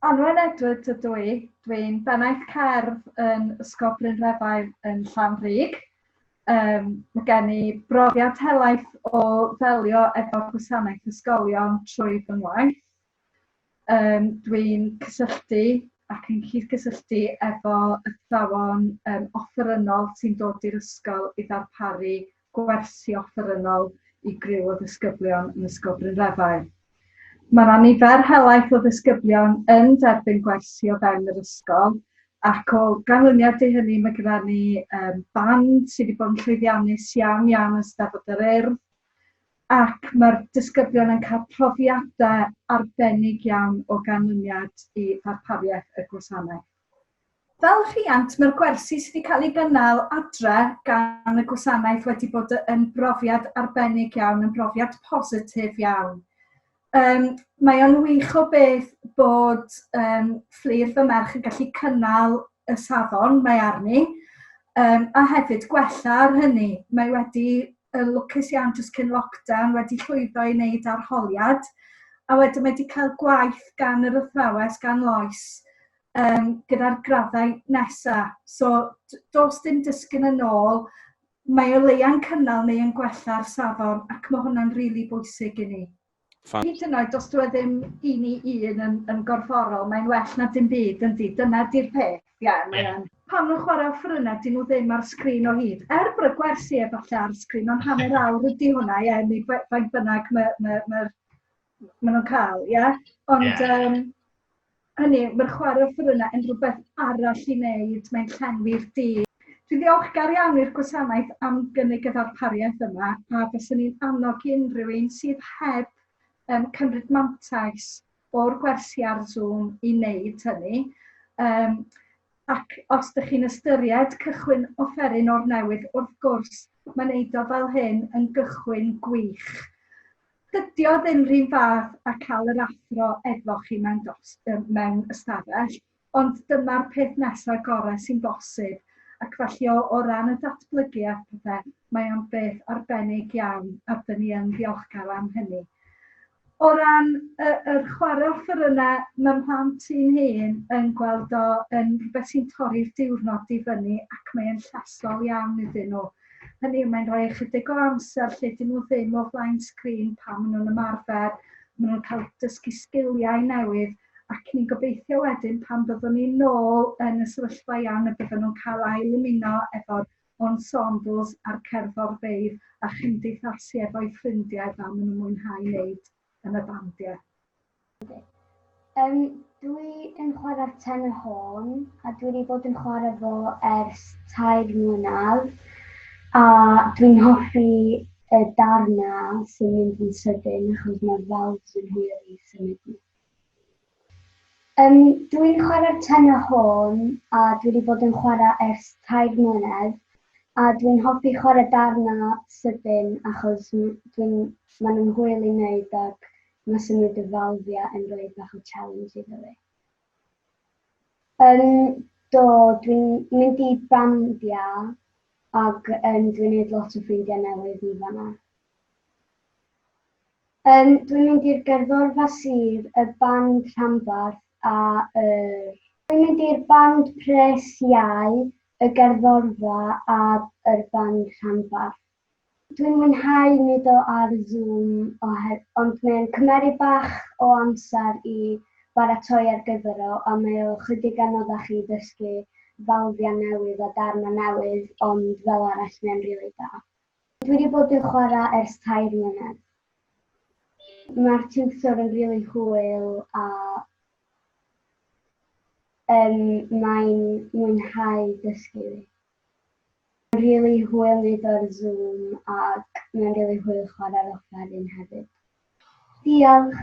Anwen Edward ydw i. Dwi'n bennaeth cerdd yn Ysgol Bryn Refael yn Llanrug. Mae gen i brofiad helaeth o ddelio efo gwasanaeth ysgolion trwy fy ngwaith. Dwi'n cysylltu ac yn cydgysylltu efo athrawon offerynol sy'n dod i'r ysgol i ddarparu gwersi offerynol i griw o ddisgyblion yn Ysgol Bryn Refael. Mae yna nifer helaeth o ddisgyblion yn derbyn gwersi o fewn yr ysgol, ac o ganlyniad i hynny mae gyda ni band sydd wedi bod yn llwyddiannus iawn yn Eisteddfod yr Urdd, ac mae'r disgyblion yn cael profiadau arbennig iawn o ganlyniad i ddarpariaeth y gwasanaeth. Fel rhiant, mae'r gwersi sydd wedi cael ei gynnal adre gan y gwasanaeth wedi bod yn brofiad arbennig iawn, yn brofiad positif iawn. Mae o'n wych o beth bod fflyr fy merch yn gallu cynnal y safon mae arni, a hefyd gwella ar hynny. Mae wedi lwcus iawn jyst cyn lockdown wedi llwyddo i wneud arholiad, a wedyn mae wedi cael gwaith gan yr athrawes, gan Lois, gyda'r graddau nesaf. So, does dim disgyn yn ôl, mae o leia'n cynnal neu yn gwella'r safon, ac mae hwnna'n rili bwysig i ni. Hyd yn oed, os dwi ddim un i un yn gorfforol, mae'n well na dim byd, yndi. Dyna di'r peth. Pan nhw'n chwarae offerynnau, dyn nhw ddim ar sgrin o hyd. Bod y gwersi efallai ar sgrin, ond hanner awr ydy hwnna, neu faint bynnag maen nhw'n cael, Ond hynny, mae'r chwarae offerynnau yn rhywbeth arall i wneud, mae'n llenwi'r dydd. Dwi'n ddiolchgar iawn i'r gwasanaeth am gynnig y ddarpariaeth yma, a byswn ni'n annog i unrhyw un sydd heb cymryd mantais o'r gwersi ar Zoom i wneud hynny. Ac os ydych chi'n ystyried cychwyn offeryn o'r newydd, wrth gwrs, mae wneud o fel hyn yn gychwyn gwych. Dydy o ddim rhywun fath a cael yr athro efo chi mewn ystafell, ond dyma'r peth nesaf gorau sy'n bosib. Ac felly o ran y datblygu a pethau, mae o'n beth arbennig iawn, a dyn ni yn ddiolchgar am hynny. O ran yr chwarae offerynnau, mae'r plant sy'n hun yn gweld o yn rhywbeth sy'n torri'r diwrnod i fyny, ac mae'n llesol iawn iddyn nhw. Hynny yw, mae'n rhoi ychydig o amser lle dyn nhw ddim o flaen sgrin pan maen nhw'n ymarfer, maen nhw'n cael dysgu sgiliau newydd, ac ni'n gobeithio wedyn pan byddwn ni nôl yn y sefyllfa iawn y byddwn nhw'n cael ail ymuno efo'r ensembles a'r cerddorfeydd a chymdeithasu efo'u ffrindiau fel maen nhw'n mwynhau wneud yn y bandiau. Dwi yn chwarae tenor horn, a dwi wedi bod yn chwarae fo ers 3 mlynedd, a dwi'n hoffi y darnau sy'n mynd yn sydyn achos mae'r valves yn hwyr i symud nhw. Dwi'n chwarae tenor horn, a dwi wedi bod yn chwarae ers 3 mlynedd, a dwi'n hoffi chwarae darnau sydyn achos maen nhw'n hwyl i wneud ac mae symud y falfiau yn rhoi bach o challenge iddo fi. Dwi'n mynd i bandiau ac dwi'n gwneud lot o ffrindiau newydd i fan'na. Dwi'n mynd i'r gerddorfa sir, y band rhanbarth Dwi'n mynd i'r band pres iau, y gerddorfa a'r band rhanbarth. Dwi'n mwynhau wneud o ar Zoom, ond mae'n cymeru bach o amser i baratoi ar gyfer o, a mae o chydig anoddach i ddysgu falfiau newydd a darnau newydd, ond fel arall mae'n rili da. Dwi wedi bod yn chwarae ers 3 mlynedd. Mae'r tiwtor yn rili hwyl a mae'n mwynhau dysgu fi. Mae'n rili hwyl wneud o'r Zoom ac mae'n rili hwyl chwarae'r offeryn hefyd. Diolch!